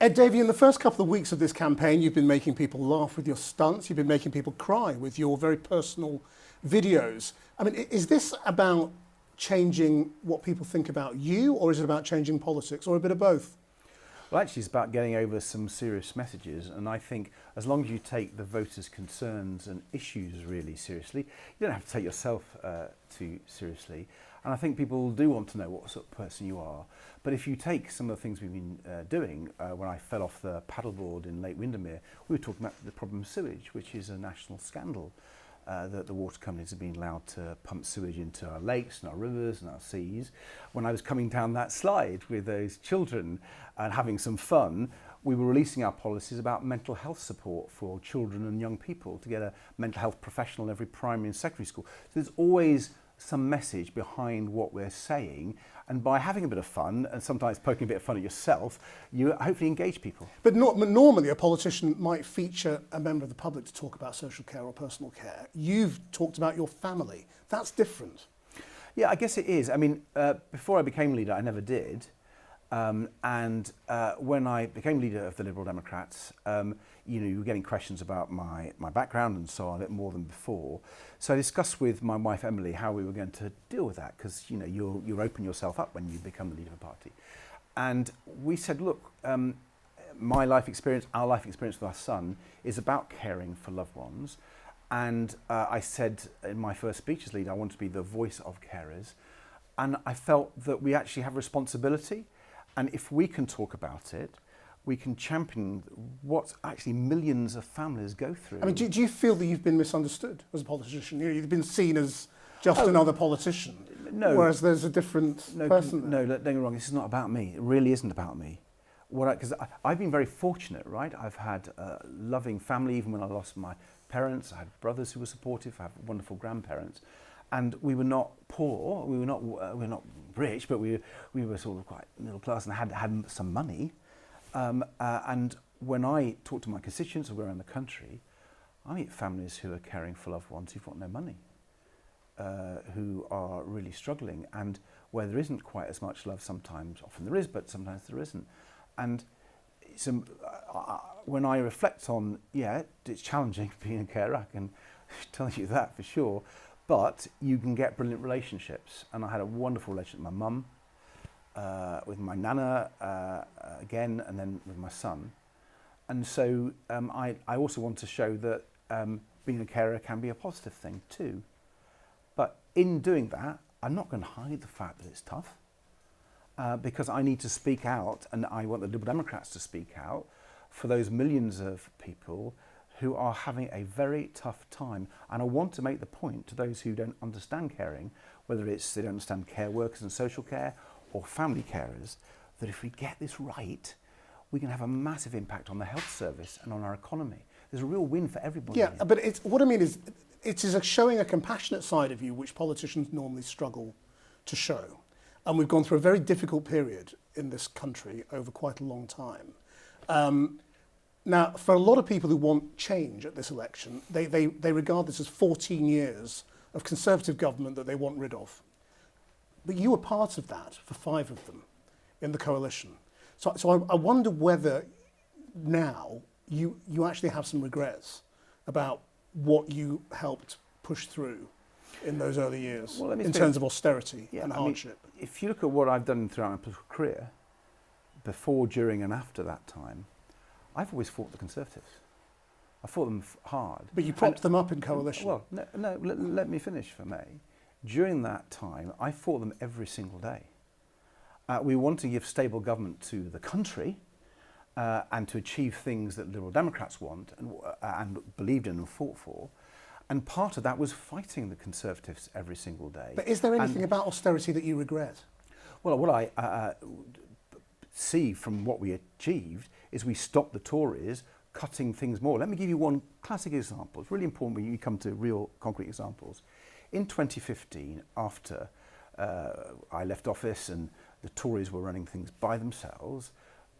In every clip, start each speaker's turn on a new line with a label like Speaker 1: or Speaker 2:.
Speaker 1: Ed Davey, in the first couple of weeks of this campaign, you've been making people laugh with your stunts, you've been making people cry with your very personal videos. I mean, is this about changing what people think about you, or is it about changing politics, or a bit of both?
Speaker 2: Well, actually, it's about getting over some serious messages, and I think as long as you take the voters' concerns and issues really seriously, you don't have to take yourself too seriously. And I think people do want to know what sort of person you are. But if you take some of the things we've been doing, when I fell off the paddleboard in Lake Windermere, we were talking about the problem of sewage, which is a national scandal. That the water companies have been allowed to pump sewage into our lakes and our rivers and our seas. When I was coming down that slide with those children and having some fun, we were releasing our policies about mental health support for children and young people to get a mental health professional in every primary and secondary school. So there's always some message behind what we're saying, and by having a bit of fun and sometimes poking a bit of fun at yourself, you hopefully engage people.
Speaker 1: But normally a politician might feature a member of the public to talk about social care or personal care. You've talked about your family. That's different.
Speaker 2: Yeah, I guess it is. I mean, before I became leader, I never did. And when I became leader of the Liberal Democrats, you were getting questions about my background and so on, a bit more than before. So I discussed with my wife Emily how we were going to deal with that, because you open yourself up when you become the leader of a party. And we said, look, my life experience, our life experience with our son is about caring for loved ones. And I said in my first speech as leader, I want to be the voice of carers. And I felt that we actually have responsibility. And if we can talk about it, we can champion what actually millions of families go through.
Speaker 1: I mean, do you feel that you've been misunderstood as a politician? You've been seen as just another politician, whereas there's a different person.
Speaker 2: No, don't get me wrong, this is not about me. It really isn't about me. Because I've been very fortunate, right? I've had a loving family, even when I lost my parents. I had brothers who were supportive. I have wonderful grandparents. And we were not poor, we were not rich, but we were sort of quite middle class and had some money. And when I talk to my constituents who go around the country, I meet families who are caring for loved ones who've got no money, who are really struggling, and where there isn't quite as much love sometimes. Often there is, but sometimes there isn't. And when I reflect on, it's challenging being a carer, I can tell you that for sure. But you can get brilliant relationships. And I had a wonderful relationship with my mum, with my nana again, and then with my son. And so I also want to show that being a carer can be a positive thing too. But in doing that, I'm not going to hide the fact that it's tough, because I need to speak out, and I want the Liberal Democrats to speak out for those millions of people who are having a very tough time. And I want to make the point to those who don't understand caring, whether it's they don't understand care workers and social care or family carers, that if we get this right, we can have a massive impact on the health service and on our economy. There's a real win for everybody.
Speaker 1: Yeah, but what I mean is, it is showing a compassionate side of you which politicians normally struggle to show. And we've gone through a very difficult period in this country over quite a long time. Now, for a lot of people who want change at this election, they regard this as 14 years of Conservative government that they want rid of. But you were part of that for 5 of them in the coalition. So I wonder whether now you actually have some regrets about what you helped push through in those early years, in terms of austerity and hardship.
Speaker 2: I mean, if you look at what I've done throughout my political career, before, during and after that time, I've always fought the Conservatives. I fought them hard.
Speaker 1: But you propped them up in coalition.
Speaker 2: Well, let me finish if I may. During that time, I fought them every single day. We want to give stable government to the country and to achieve things that Liberal Democrats want and believed in and fought for. And part of that was fighting the Conservatives every single day.
Speaker 1: But is there anything about austerity that you regret?
Speaker 2: Well, what I see from what we achieved is we stopped the Tories cutting things more. Let me give you one classic example. It's really important when you come to real concrete examples. In 2015, after I left office and the Tories were running things by themselves,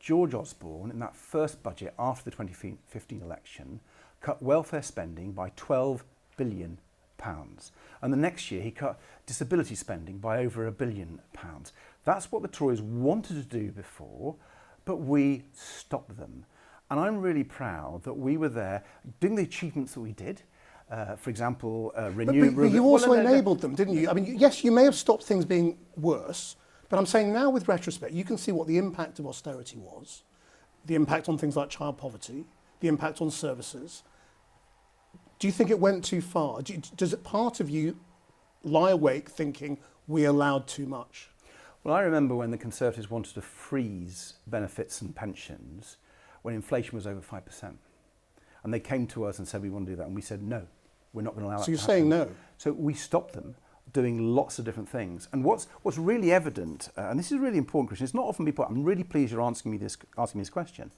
Speaker 2: George Osborne, in that first budget after the 2015 election, cut welfare spending by £12 billion. And the next year he cut disability spending by over £1 billion. That's what the Tories wanted to do before, but we stopped them. And I'm really proud that we were there doing the achievements that we did. For example, renew...
Speaker 1: But you also enabled them, didn't you? I mean, yes, you may have stopped things being worse, but I'm saying now with retrospect, you can see what the impact of austerity was, the impact on things like child poverty, the impact on services. Do you think it went too far? Does it part of you lie awake thinking we allowed too much?
Speaker 2: Well, I remember when the Conservatives wanted to freeze benefits and pensions when inflation was over 5%. And they came to us and said, we want to do that. And we said, no, we're not going to allow that to happen.
Speaker 1: So you're saying no?
Speaker 2: So we stopped them doing lots of different things. And what's really evident, and this is really important, Krishnan, it's not often people, I'm really pleased you're asking me this question,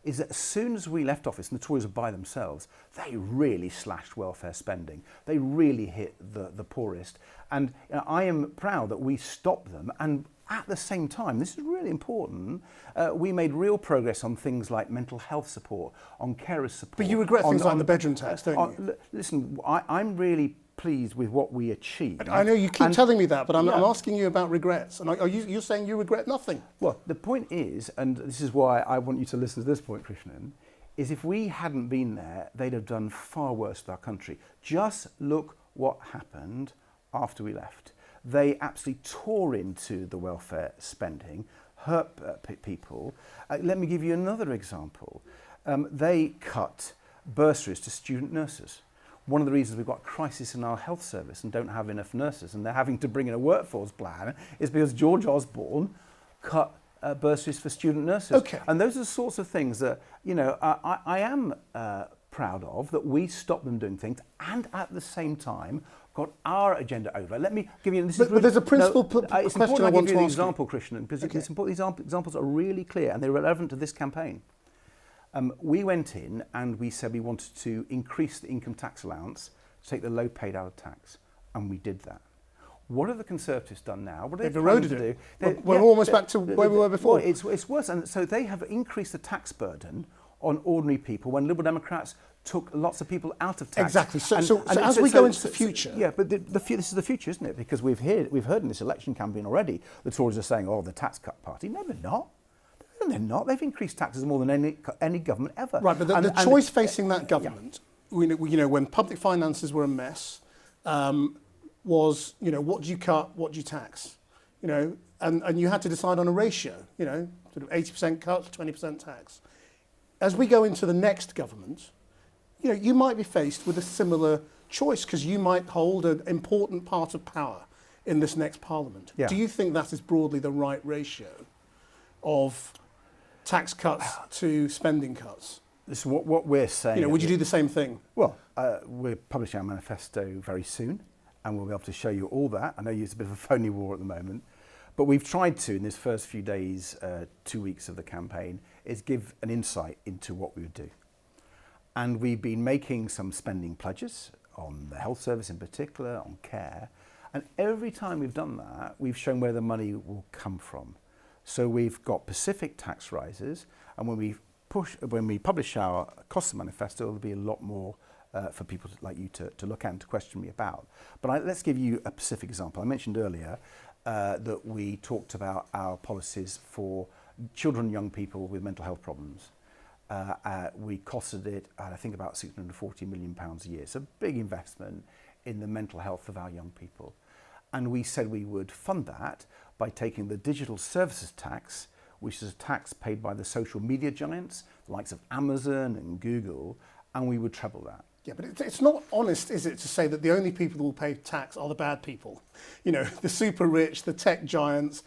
Speaker 2: is that as soon as we left office and the Tories were by themselves, they really slashed welfare spending. They really hit the poorest. And I am proud that we stopped them. And at the same time, this is really important, we made real progress on things like mental health support, on carers support.
Speaker 1: But you regret things like the bedroom tax, don't you?
Speaker 2: Listen, I'm really pleased with what we achieved.
Speaker 1: I know you keep telling me that, but I'm asking you about regrets. And you're saying you regret nothing?
Speaker 2: Well, the point is, and this is why I want you to listen to this point, Krishnan, is if we hadn't been there, they'd have done far worse to our country. Just look what happened after we left. They absolutely tore into the welfare spending, hurt people. Let me give you another example. They cut bursaries to student nurses. One of the reasons we've got a crisis in our health service and don't have enough nurses and they're having to bring in a workforce plan is because George Osborne cut bursaries for student nurses.
Speaker 1: Okay.
Speaker 2: And those are the sorts of things that, I am proud of, that we stopped them doing things and at the same time got our agenda over. Let me give you...
Speaker 1: But there's a principal
Speaker 2: it's
Speaker 1: question
Speaker 2: important
Speaker 1: I
Speaker 2: I
Speaker 1: want
Speaker 2: give
Speaker 1: to
Speaker 2: you
Speaker 1: ask
Speaker 2: the example, Krishnan, because it's important these examples are really clear and they're relevant to this campaign. We went in and we said we wanted to increase the income tax allowance to take the low paid out of tax, and we did that. What have the Conservatives done now? What
Speaker 1: they've eroded it. We're almost back to where we were before.
Speaker 2: Well, it's worse, and so they have increased the tax burden on ordinary people when Liberal Democrats took lots of people out of tax.
Speaker 1: Exactly. So as we go into the future...
Speaker 2: Yeah, but this is the future, isn't it? Because we've heard in this election campaign already, the Tories are saying, oh, the tax cut party. No, they're not. No, they're not. They've increased taxes more than any government ever.
Speaker 1: Right, but the choice facing that government, when public finances were a mess, was, what do you cut, what do you tax? And you had to decide on a ratio, sort of 80% cut, 20% tax. As we go into the next government, you might be faced with a similar choice because you might hold an important part of power in this next parliament. Yeah. Do you think that is broadly the right ratio of tax cuts to spending cuts?
Speaker 2: This is what we're saying.
Speaker 1: Would you do the same thing?
Speaker 2: Well, we're publishing our manifesto very soon, and we'll be able to show you all that. I know it's a bit of a phony war at the moment, but we've tried to, in this first few days, 2 weeks of the campaign, is give an insight into what we would do. And we've been making some spending pledges on the health service in particular, on care, and every time we've done that, we've shown where the money will come from. So we've got specific tax rises, and when we publish our cost manifesto, there'll be a lot more for people like you to look at and to question me about. But let's give you a specific example. I mentioned earlier that we talked about our policies for children and young people with mental health problems. We costed it at, I think, about £640 million a year. It's a big investment in the mental health of our young people. And we said we would fund that by taking the digital services tax, which is a tax paid by the social media giants, the likes of Amazon and Google, and we would treble that.
Speaker 1: Yeah, but it's not honest, is it, to say that the only people who will pay tax are the bad people? The super rich, the tech giants.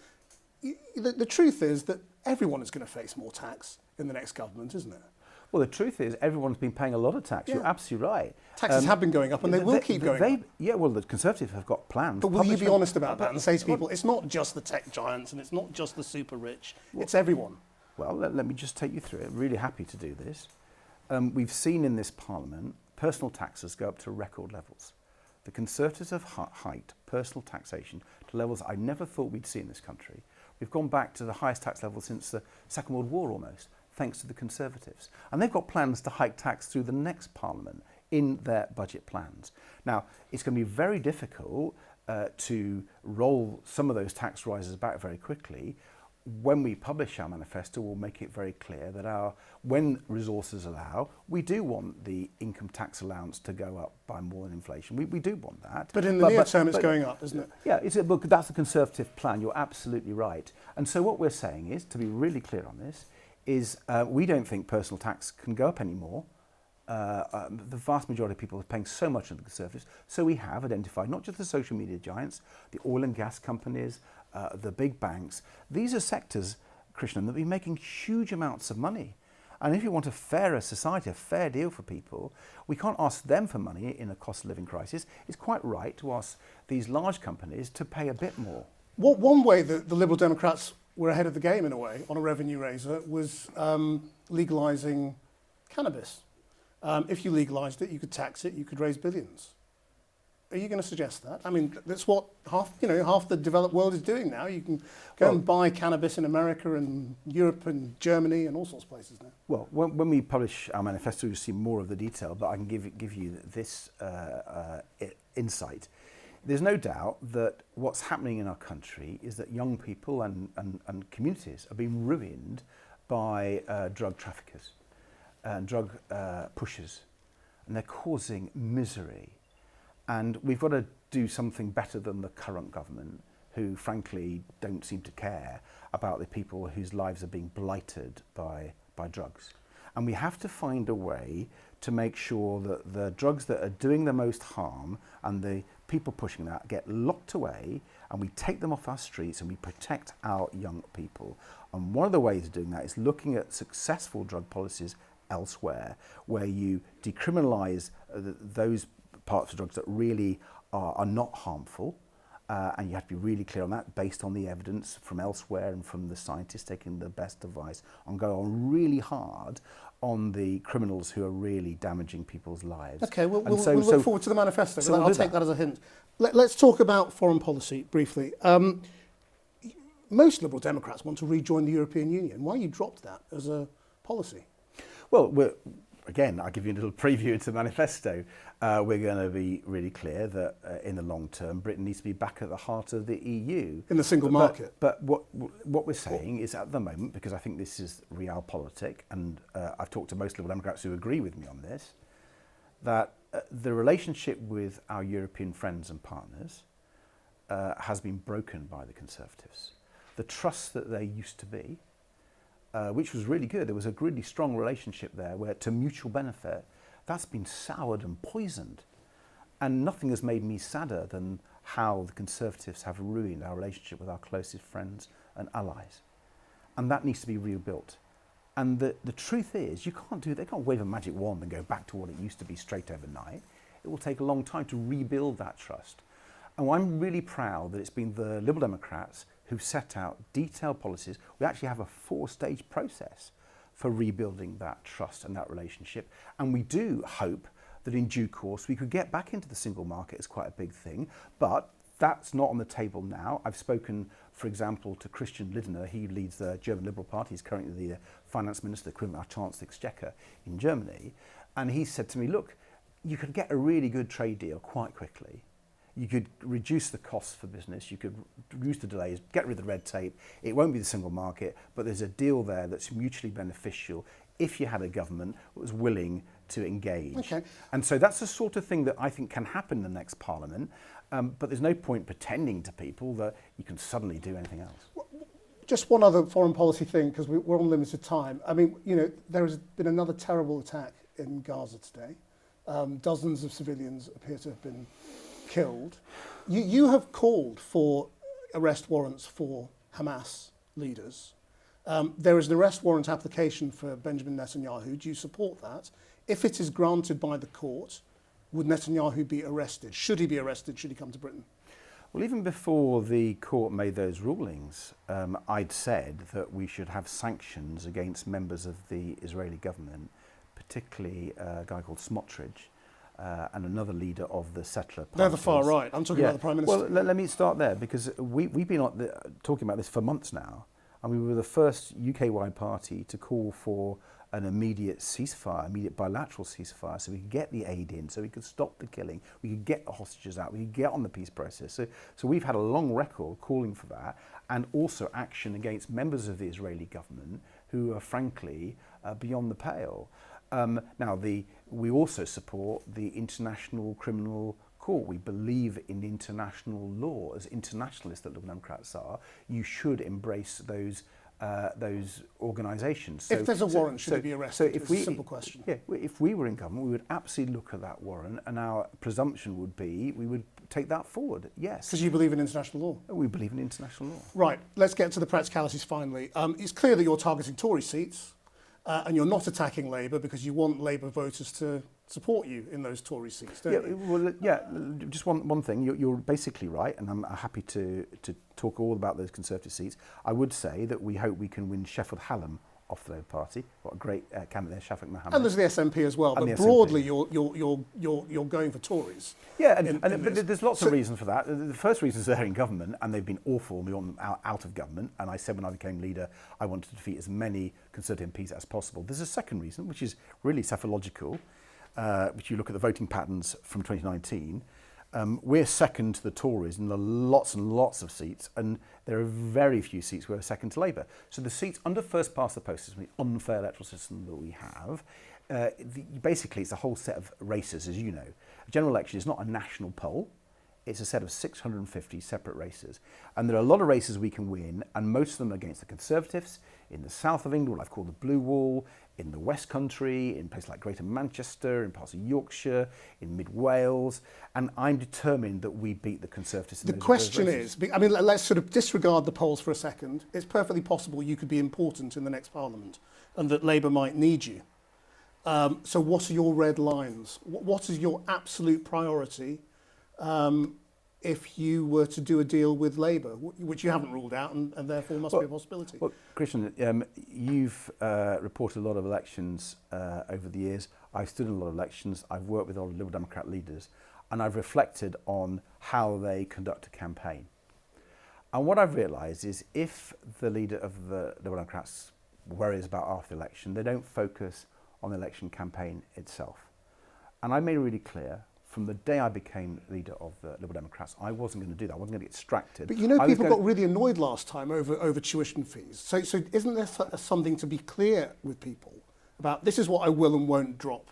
Speaker 1: The truth is that everyone is going to face more tax in the next government, isn't it?
Speaker 2: Well, the truth is everyone's been paying a lot of tax. Yeah. You're absolutely right.
Speaker 1: Taxes have been going up and they will keep going up.
Speaker 2: Yeah, well, the Conservatives have got plans.
Speaker 1: But will you be honest about that and say to people, it's not just the tech giants and it's not just the super rich, it's everyone?
Speaker 2: Well, let me just take you through it. I'm really happy to do this. We've seen in this Parliament personal taxes go up to record levels. The Conservatives have hiked personal taxation to levels I never thought we'd see in this country. We've gone back to the highest tax level since the Second World War almost, thanks to the Conservatives. And they've got plans to hike tax through the next Parliament in their budget plans. Now, it's going to be very difficult to roll some of those tax rises back very quickly. when we publish our manifesto, we'll make it very clear that when resources allow, we do want the income tax allowance to go up by more than inflation. We do want that.
Speaker 1: But in the near term, it's going up, isn't it?
Speaker 2: Yeah, that's the Conservative plan. You're absolutely right. And so what we're saying is, to be really clear on this, is we don't think personal tax can go up anymore. The vast majority of people are paying so much on the Conservatives. So we have identified not just the social media giants, the oil and gas companies, the big banks. These are sectors, Krishnan, that be making huge amounts of money. And if you want a fairer society, a fair deal for people, we can't ask them for money in a cost of living crisis. It's quite right to ask these large companies to pay a bit more.
Speaker 1: One way that the Liberal Democrats were ahead of the game, in a way, on a revenue raiser, was legalising cannabis. If you legalised it, you could tax it, you could raise billions. Are you going to suggest that? I mean, that's what half the developed world is doing now. You can go and buy cannabis in America and Europe and Germany and all sorts of places now.
Speaker 2: Well, when we publish our manifesto, you'll see more of the detail, but I can give you this insight. There's no doubt that what's happening in our country is that young people and communities are being ruined by drug traffickers and drug pushers, and they're causing misery. And we've got to do something better than the current government, who frankly don't seem to care about the people whose lives are being blighted by drugs. And we have to find a way to make sure that the drugs that are doing the most harm and the people pushing that get locked away, and we take them off our streets and we protect our young people. And one of the ways of doing that is looking at successful drug policies elsewhere, where you decriminalise those parts of drugs that really are not harmful, and you have to be really clear on that based on the evidence from elsewhere and from the scientists taking the best advice, and go on really hard on the criminals who are really damaging people's lives.
Speaker 1: Okay, we'll look forward to the manifesto. So I'll take that as a hint. Let's talk about foreign policy briefly. Most Liberal Democrats want to rejoin the European Union. Why you dropped that as a policy?
Speaker 2: Well, again, I'll give you a little preview into the manifesto. We're going to be really clear that in the long term, Britain needs to be back at the heart of the EU.
Speaker 1: In the single market.
Speaker 2: But what we're saying is, at the moment, because I think this is realpolitik, and I've talked to most Liberal Democrats who agree with me on this, that the relationship with our European friends and partners has been broken by the Conservatives. The trust that there used to be, which was really good. There was a really strong relationship there where, to mutual benefit, that's been soured and poisoned. And nothing has made me sadder than how the Conservatives have ruined our relationship with our closest friends and allies. And that needs to be rebuilt. And the truth is, they can't wave a magic wand and go back to what it used to be straight overnight. It will take a long time to rebuild that trust. And I'm really proud that it's been the Liberal Democrats who set out detailed policies. We actually have a 4-stage process for rebuilding that trust and that relationship. And we do hope that in due course we could get back into the single market as quite a big thing, but that's not on the table now. I've spoken, for example, to Christian Lindner. He leads the German Liberal Party. He's currently the finance minister, equivalent of our Chancellor Exchequer in Germany. And he said to me, look, you could get a really good trade deal quite quickly. You could reduce the costs for business, you could reduce the delays, get rid of the red tape. It won't be the single market, but there's a deal there that's mutually beneficial if you had a government that was willing to engage.
Speaker 1: Okay.
Speaker 2: And so that's the sort of thing that I think can happen in the next Parliament, but there's no point pretending to people that you can suddenly do anything else.
Speaker 1: Just one other foreign policy thing, because we're on limited time. I mean, there has been another terrible attack in Gaza today. Dozens of civilians appear to have been killed. You have called for arrest warrants for Hamas leaders. There is an arrest warrant application for Benjamin Netanyahu. Do you support that? If it is granted by the court, would Netanyahu be arrested? Should he be arrested? Should he come to Britain?
Speaker 2: Well, even before the court made those rulings, I'd said that we should have sanctions against members of the Israeli government, particularly a guy called Smotrich, and another leader of the settler parties.
Speaker 1: They're the far right. I'm talking about the Prime Minister.
Speaker 2: Well, let me start there, because we've been talking about this for months now, and we were the first UK-wide party to call for an immediate ceasefire, immediate bilateral ceasefire, so we could get the aid in, so we could stop the killing, we could get the hostages out, we could get on the peace process. So we've had a long record calling for that, and also action against members of the Israeli government who are frankly beyond the pale. Now, we also support the International Criminal Court. We believe in international law. As internationalists that Liberal Democrats are, you should embrace those organisations.
Speaker 1: If there's a warrant, should he be arrested? It's a simple question.
Speaker 2: Yeah, if we were in government, we would absolutely look at that warrant, and our presumption would be we would take that forward, yes.
Speaker 1: Because you believe in international law?
Speaker 2: We believe in international law.
Speaker 1: Right, let's get to the practicalities finally. It's clear that you're targeting Tory seats, and you're not attacking Labour because you want Labour voters to support you in those Tory seats, don't you?
Speaker 2: Well, just one thing. You're basically right, and I'm happy to talk all about those Conservative seats. I would say that we hope we can win Sheffield Hallam off the Labour Party. What a great candidate there, Shafiq Mohammed.
Speaker 1: And there's the SNP as well, but broadly you're going for Tories.
Speaker 2: Yeah, but there's lots of reasons for that. The first reason is they're in government, and they've been awful, and we want them out of government. And I said when I became leader, I wanted to defeat as many Conservative MPs as possible. There's a second reason, which is really psephological, which you look at the voting patterns from 2019. We're second to the Tories in the lots and lots of seats, and there are very few seats where we're second to Labour. So the seats under first past the post system, the unfair electoral system that we have, basically it's a whole set of races, as you know. A general election is not a national poll. It's a set of 650 separate races. And there are a lot of races we can win, and most of them are against the Conservatives in the south of England, what I've called the Blue Wall, in the West Country, in places like Greater Manchester, in parts of Yorkshire, in Mid Wales, and I'm determined that we beat the Conservatives in those races. The question is,
Speaker 1: I mean, let's sort of disregard the polls for a second. It's perfectly possible you could be important in the next Parliament and that Labour might need you. So what are your red lines? What is your absolute priority if you were to do a deal with Labour, which you haven't ruled out and therefore must be a possibility?
Speaker 2: Well, Krishnan, you've reported a lot of elections over the years. I've stood in a lot of elections. I've worked with a lot of Liberal Democrat leaders, and I've reflected on how they conduct a campaign. And what I've realised is if the leader of the Liberal Democrats worries about after the election, they don't focus on the election campaign itself. And I made it really clear from the day I became leader of the Liberal Democrats, I wasn't going to do that. I wasn't going to get distracted.
Speaker 1: But you know, people got really annoyed last time over tuition fees. So isn't there something to be clear with people about this is what I will and won't drop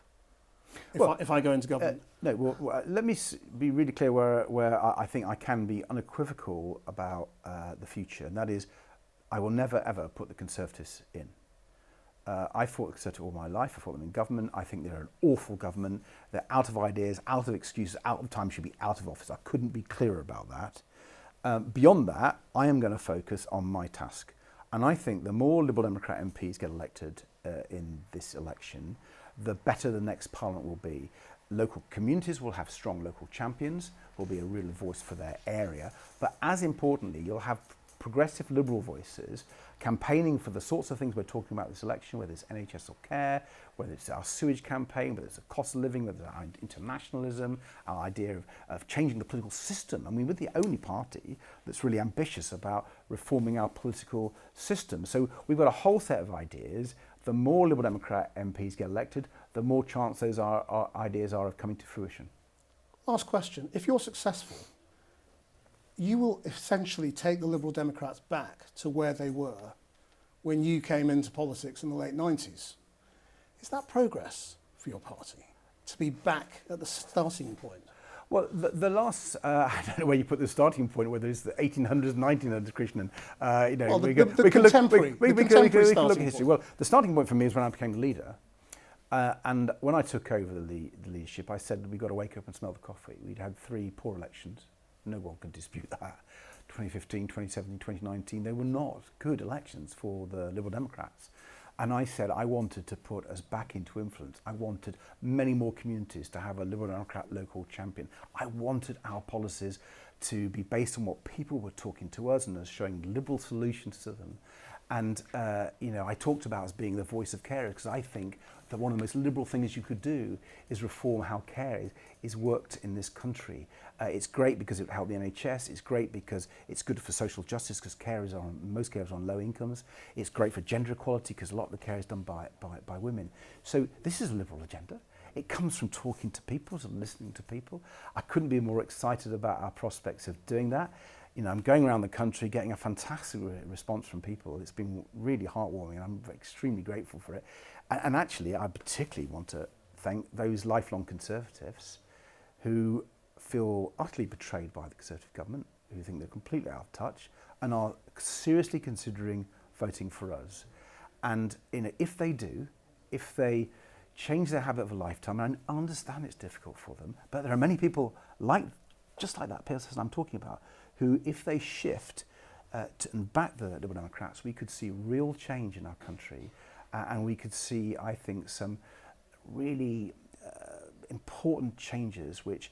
Speaker 1: if I go into government?
Speaker 2: Let me be really clear where I think I can be unequivocal about the future, and that is I will never ever put the Conservatives in. I fought the Conservatives all my life. I fought them in government. I think they're an awful government. They're out of ideas, out of excuses, out of time, should be out of office. I couldn't be clearer about that. Beyond that, I am going to focus on my task. And I think the more Liberal Democrat MPs get elected in this election, the better the next Parliament will be. Local communities will have strong local champions, will be a real voice for their area. But as importantly, you'll have progressive Liberal voices campaigning for the sorts of things we're talking about this election, whether it's NHS or care, whether it's our sewage campaign, whether it's a cost of living, whether it's our internationalism, our idea of changing the political system. I mean, we're the only party that's really ambitious about reforming our political system. So we've got a whole set of ideas. The more Liberal Democrat MPs get elected, the more chance those our ideas are of coming to fruition.
Speaker 1: Last question. If you're successful, you will essentially take the Liberal Democrats back to where they were when you came into politics in the late 90s. Is that progress for your party, to be back at the starting point?
Speaker 2: Well, the last, I don't know where you put the starting point, whether it's the 1800s, 1900s, Krishnan.
Speaker 1: We can look at
Speaker 2: history. Well, the starting point for me is when I became the leader. And when I took over the leadership, I said we've got to wake up and smell the coffee. We'd had 3 poor elections. No one can dispute that. 2015, 2017, 2019, they were not good elections for the Liberal Democrats. And I said I wanted to put us back into influence. I wanted many more communities to have a Liberal Democrat local champion. I wanted our policies to be based on what people were talking to us and us showing liberal solutions to them. And I talked about as being the voice of carers because I think that one of the most liberal things you could do is reform how care is worked in this country. It's great because it would help the NHS. It's great because it's good for social justice because most carers are on low incomes. It's great for gender equality because a lot of the care is done by women. So this is a liberal agenda. It comes from talking to people and listening to people. I couldn't be more excited about our prospects of doing that. I'm going around the country getting a fantastic response from people. It's been really heartwarming and I'm extremely grateful for it. And actually, I particularly want to thank those lifelong Conservatives who feel utterly betrayed by the Conservative government, who think they're completely out of touch and are seriously considering voting for us. And if they do, if they change their habit of a lifetime, and I understand it's difficult for them, but there are many people just like that person I'm talking about, who, if they shift and back the Liberal Democrats, we could see real change in our country, and we could see, I think, some really important changes which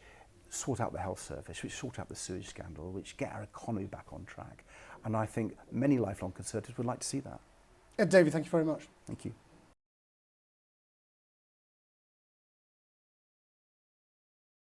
Speaker 2: sort out the health service, which sort out the sewage scandal, which get our economy back on track. And I think many lifelong Conservatives would like to see that.
Speaker 1: Ed Davey, thank you very much.
Speaker 2: Thank you.